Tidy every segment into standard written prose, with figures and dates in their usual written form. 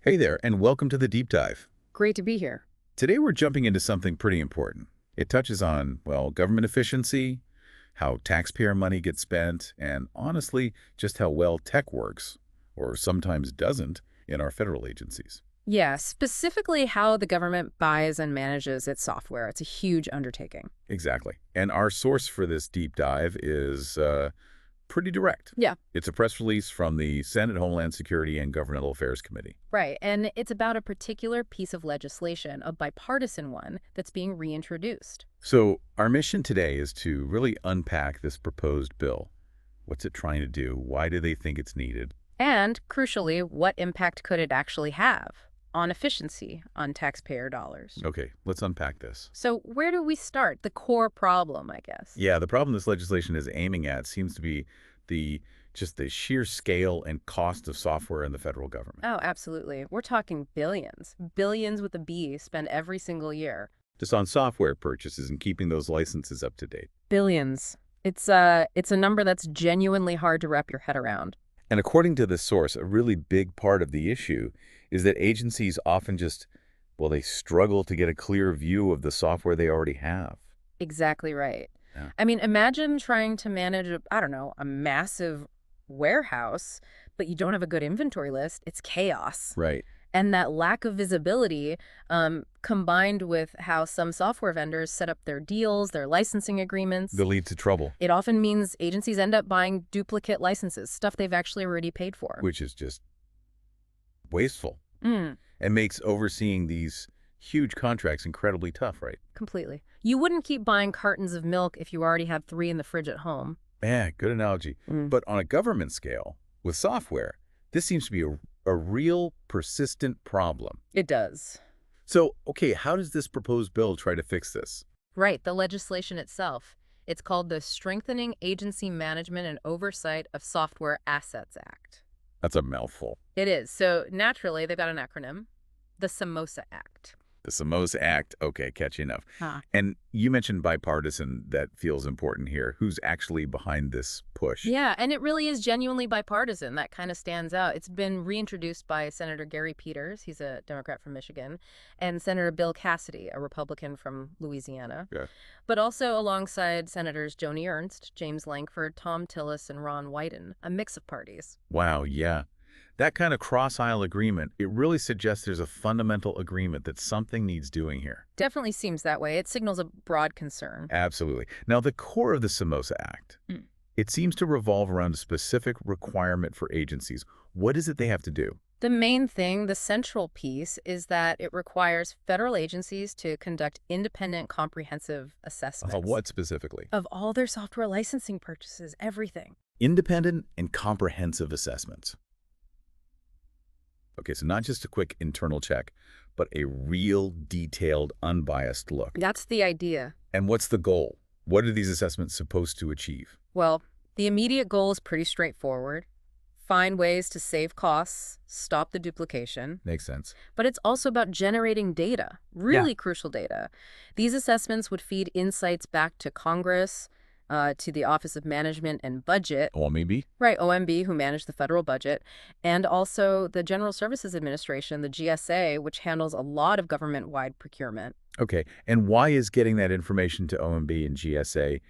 Hey there, and welcome to the Deep Dive. Great to be here. Today we're jumping into something pretty important. It touches on, well, government efficiency, how taxpayer money gets spent, and honestly, just how well tech works, or sometimes doesn't, in our federal agencies. Yeah, specifically how the government buys and manages its software. It's a huge undertaking. Exactly. And our source for this deep dive is pretty direct. Yeah, It's a press release from the Senate Homeland Security and Governmental Affairs Committee. right. And it's about a particular piece of legislation, a bipartisan one, that's being reintroduced. So our mission today is to really unpack this proposed bill. What's it trying to do? Why do they think it's needed? And, crucially, what impact could it actually have on efficiency, on taxpayer dollars? Okay, let's unpack this. So where do we start? The core problem, I guess. Yeah, the problem this legislation is aiming at seems to be just the sheer scale and cost of software in the federal government. Oh, absolutely. We're talking billions. Billions with a B spent every single year. Just on software purchases and keeping those licenses up to date. Billions. It's a number that's genuinely hard to wrap your head around. And according to this source, a really big part of the issue is that agencies often they struggle to get a clear view of the software they already have. Exactly right. Yeah. I mean, imagine trying to manage, a massive warehouse, but you don't have a good inventory list. It's chaos. Right. And that lack of visibility, combined with how some software vendors set up their deals, their licensing agreements, That leads to trouble, it often means agencies end up buying duplicate licenses, stuff they've actually already paid for. which is just wasteful Mm. and makes overseeing these huge contracts incredibly tough, right? Completely. You wouldn't keep buying cartons of milk if you already had 3 in the fridge at home. Yeah, good analogy. Mm. But on a government scale, with software, this seems to be a real persistent problem. It does. So, okay, how does this proposed bill try to fix this? Right, the legislation itself. It's called the Strengthening Agency Management and Oversight of Software Assets Act. That's a mouthful. It is. So naturally, they've got an acronym, the SAMOSA Act. The SAMOSA Act, okay, catchy enough. Huh. And you mentioned bipartisan. That feels important here. Who's actually behind this push? Yeah, and it really is genuinely bipartisan. That kind of stands out. It's been reintroduced by Senator Gary Peters, he's a Democrat from Michigan, and Senator Bill Cassidy, a Republican from Louisiana. Yeah. But also alongside Senators Joni Ernst, James Lankford, Tom Tillis, and Ron Wyden, a mix of parties. Wow, yeah. That kind of cross-aisle agreement, it really suggests there's a fundamental agreement that something needs doing here. Definitely seems that way. It signals a broad concern. Absolutely. Now, the core of the SAMOSA Act, Mm. it seems to revolve around a specific requirement for agencies. What is it they have to do? The main thing, the central piece, is that it requires federal agencies to conduct independent, comprehensive assessments. Of what specifically? Of all their software licensing purchases, everything. Independent and comprehensive assessments. Okay, so not just a quick internal check, but a real, detailed, unbiased look. That's the idea. And what's the goal? What are these assessments supposed to achieve? Well, the immediate goal is pretty straightforward. Find ways to save costs, stop the duplication. Makes sense. But it's also about generating data, really crucial data. These assessments would feed insights back to Congress, to the Office of Management and Budget. OMB? Right, OMB, who manage the federal budget, and also the General Services Administration, the GSA, which handles a lot of government-wide procurement. Okay, and why is getting that information to OMB and GSA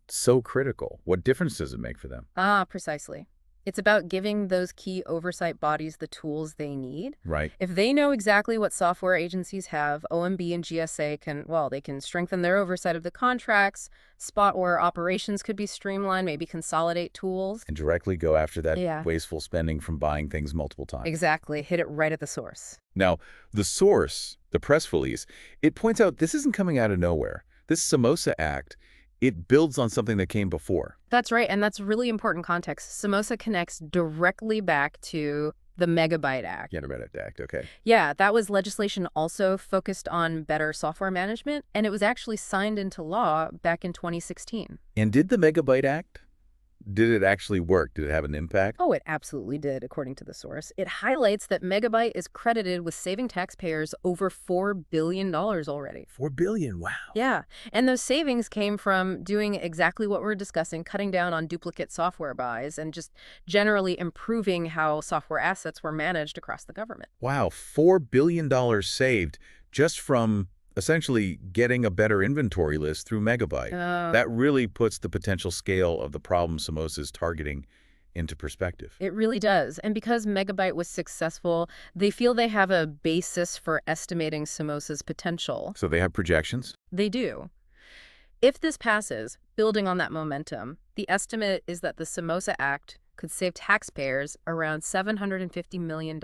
so critical? What difference does it make for them? Ah, precisely. It's about giving those key oversight bodies the tools they need. Right. If they know exactly what software agencies have, OMB and GSA they can strengthen their oversight of the contracts, spot where operations could be streamlined, maybe consolidate tools. And directly go after that Yeah. wasteful spending from buying things multiple times. Exactly. Hit it right at the source. Now, the source, the press release, it points out this isn't coming out of nowhere. This SAMOSA Act, it builds on something that came before. That's right, and that's really important context. SAMOSA connects directly back to the Megabyte Act. Megabyte Act, okay. Yeah, that was legislation also focused on better software management, and it was actually signed into law back in 2016. And did the Megabyte Act Did it actually work? Did it have an impact? Oh, it absolutely did, according to the source. It highlights that Megabyte is credited with saving taxpayers over $4 billion already. 4 billion, wow. Yeah, and those savings came from doing exactly what we're discussing, cutting down on duplicate software buys and just generally improving how software assets were managed across the government. Wow, $4 billion saved just from essentially getting a better inventory list through Megabyte. That really puts the potential scale of the problem SAMOSA is targeting into perspective. It really does. And because Megabyte was successful, they feel they have a basis for estimating SAMOSA's potential. So they have projections? They do. If this passes, building on that momentum, the estimate is that the SAMOSA Act could save taxpayers around $750 million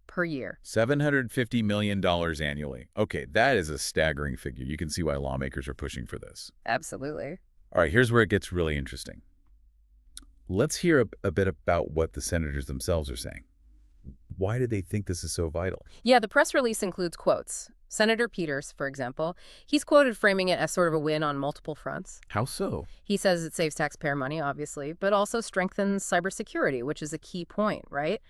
per year. $750 million annually. Okay, that is a staggering figure. You can see why lawmakers are pushing for this. Absolutely. All right, here's where it gets really interesting. Let's hear a bit about what the senators themselves are saying. Why do they think this is so vital? Yeah, the press release includes quotes. Senator Peters, for example, he's quoted framing it as sort of a win on multiple fronts. How so? He says it saves taxpayer money, obviously, but also strengthens cybersecurity, which is a key point, right?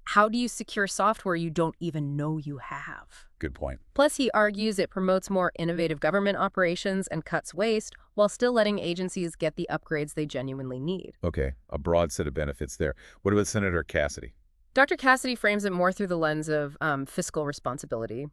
How do you secure software you don't even know you have? Good point. Plus, he argues it promotes more innovative government operations and cuts waste while still letting agencies get the upgrades they genuinely need. Okay, a broad set of benefits there. What about Senator Cassidy? Dr. Cassidy frames it more through the lens of fiscal responsibility.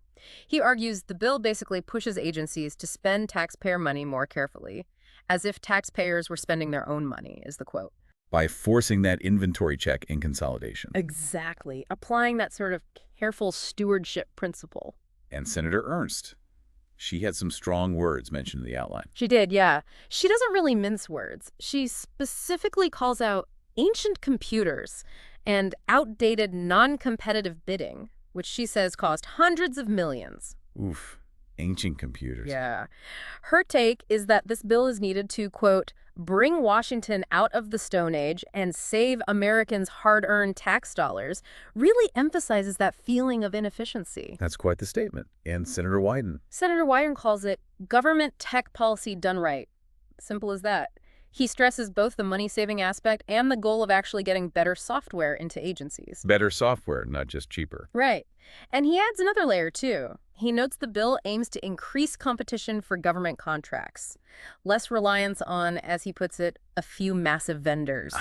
He argues the bill basically pushes agencies to spend taxpayer money more carefully, as if taxpayers were spending their own money, is the quote. By forcing that inventory check in consolidation. Exactly. Applying that sort of careful stewardship principle. And Senator Ernst. She had some strong words mentioned in the outline. She did, yeah. She doesn't really mince words. She specifically calls out ancient computers and outdated non-competitive bidding, which she says cost hundreds of millions. Oof, ancient computers. Yeah. Her take is that this bill is needed to, quote, bring Washington out of the Stone Age and save Americans' hard-earned tax dollars, really emphasizes that feeling of inefficiency. That's quite the statement. And Senator Wyden. Senator Wyden calls it government tech policy done right. Simple as that. He stresses both the money-saving aspect and the goal of actually getting better software into agencies. Better software, not just cheaper. Right. And he adds another layer, too. He notes the bill aims to increase competition for government contracts. Less reliance on, as he puts it, a few massive vendors.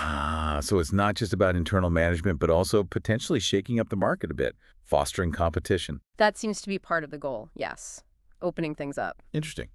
So it's not just about internal management, but also potentially shaking up the market a bit, fostering competition. That seems to be part of the goal, yes. Opening things up. Interesting.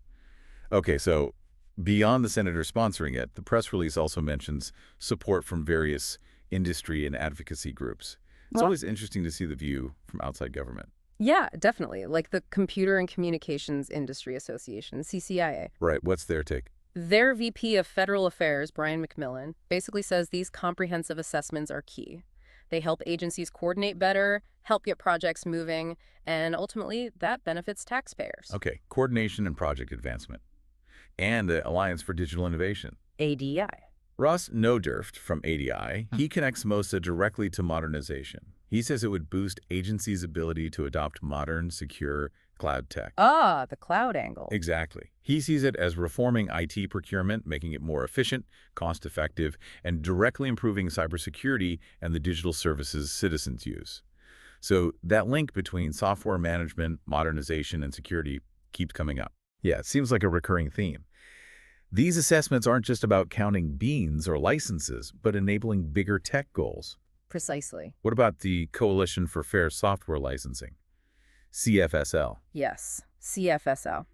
Okay, so beyond the senator sponsoring it, the press release also mentions support from various industry and advocacy groups. It's always interesting to see the view from outside government. Yeah, definitely. Like the Computer and Communications Industry Association, CCIA. Right. What's their take? Their VP of Federal Affairs, Brian McMillan, basically says these comprehensive assessments are key. They help agencies coordinate better, help get projects moving, and ultimately that benefits taxpayers. Okay. Coordination and project advancement. And the Alliance for Digital Innovation. ADI. Ross Nodurft from ADI, he connects MOSA directly to modernization. He says it would boost agencies' ability to adopt modern, secure cloud tech. Ah, the cloud angle. Exactly. He sees it as reforming IT procurement, making it more efficient, cost-effective, and directly improving cybersecurity and the digital services citizens use. So that link between software management, modernization, and security keeps coming up. Yeah, it seems like a recurring theme. These assessments aren't just about counting beans or licenses, but enabling bigger tech goals. Precisely. What about the Coalition for Fair Software Licensing, CFSL? Yes, CFSL.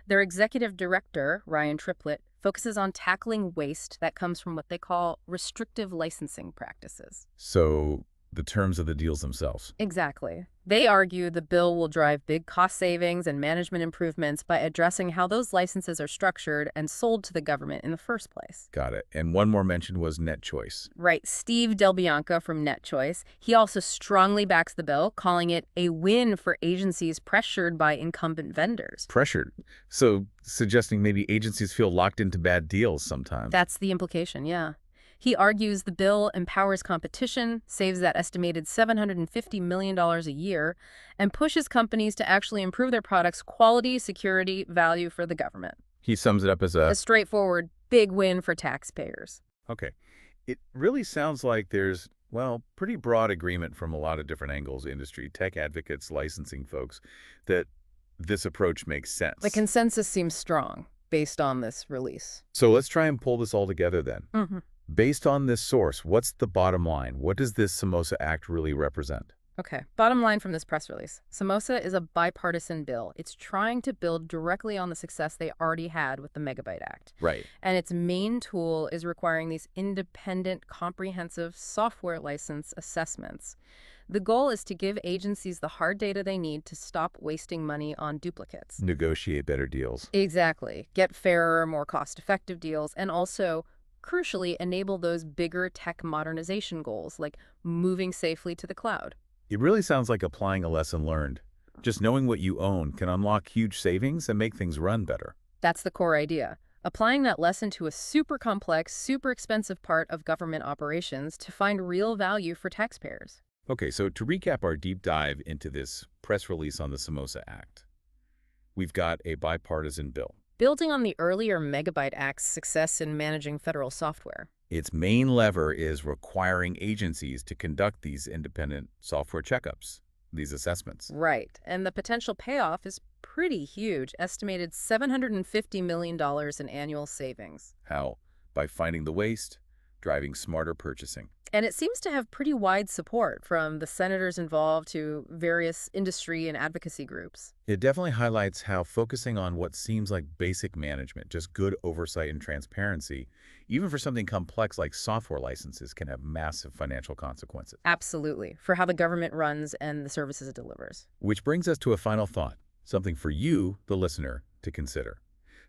Their executive director, Ryan Triplett, focuses on tackling waste that comes from what they call restrictive licensing practices. So the terms of the deals themselves. Exactly. They argue the bill will drive big cost savings and management improvements by addressing how those licenses are structured and sold to the government in the first place. Got it. And one more mention was NetChoice. Right. Steve Del Bianca from NetChoice. He also strongly backs the bill, calling it a win for agencies pressured by incumbent vendors. Pressured. So suggesting maybe agencies feel locked into bad deals sometimes. That's the implication, yeah. He argues the bill empowers competition, saves that estimated $750 million a year, and pushes companies to actually improve their products' quality, security, value for the government. He sums it up as A straightforward, big win for taxpayers. Okay. It really sounds like there's, well, pretty broad agreement from a lot of different angles, industry, tech advocates, licensing folks, that this approach makes The sense. consensus seems strong based on this release. So let's try and pull this all together then. Based on this source, what's the bottom line? What does this SAMOSA Act really represent? Okay, bottom line from this press release. SAMOSA is a bipartisan bill. It's trying to build directly on the success they already had with the Megabyte Act. Right. And its main tool is requiring these independent, comprehensive software license assessments. The goal is to give agencies the hard data they need to stop wasting money on duplicates. Negotiate better deals. Exactly. Get fairer, more cost-effective deals, and also, crucially, enable those bigger tech modernization goals, like moving safely to the cloud. It really sounds like applying a lesson learned. Just knowing what you own can unlock huge savings and make things run better. That's the core idea. Applying that lesson to a super complex, super expensive part of government operations to find real value for taxpayers. Okay, so to recap our deep dive into this press release on the SAMOSA Act, we've got a bipartisan bill. Building on the earlier Megabyte Act's success in managing federal software. Its main lever is requiring agencies to conduct these independent software checkups, these assessments. Right, and the potential payoff is pretty huge, estimated $750 million in annual savings. How? By finding the waste, driving smarter purchasing. And it seems to have pretty wide support from the senators involved to various industry and advocacy groups. It definitely highlights how focusing on what seems like basic management, just good oversight and transparency, even for something complex like software licenses, can have massive financial consequences. Absolutely, for how the government runs and the services it delivers. Which brings us to a final thought, something for you, the listener, to consider.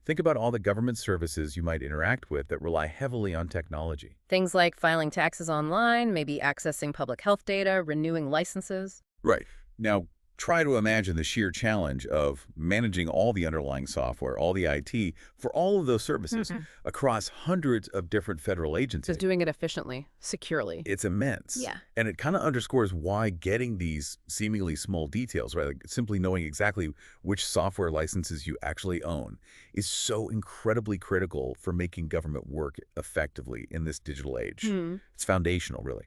Think about all the government services you might interact with that rely heavily on technology. Things like filing taxes online, maybe accessing public health data, renewing licenses. Right. Now, try to imagine the sheer challenge of managing all the underlying software, all the IT, for all of those services across hundreds of different federal agencies. Just doing it efficiently, securely. It's immense. Yeah. And it kind of underscores why getting these seemingly small details, right, like simply knowing exactly which software licenses you actually own, is so incredibly critical for making government work effectively in this digital age. It's foundational, really.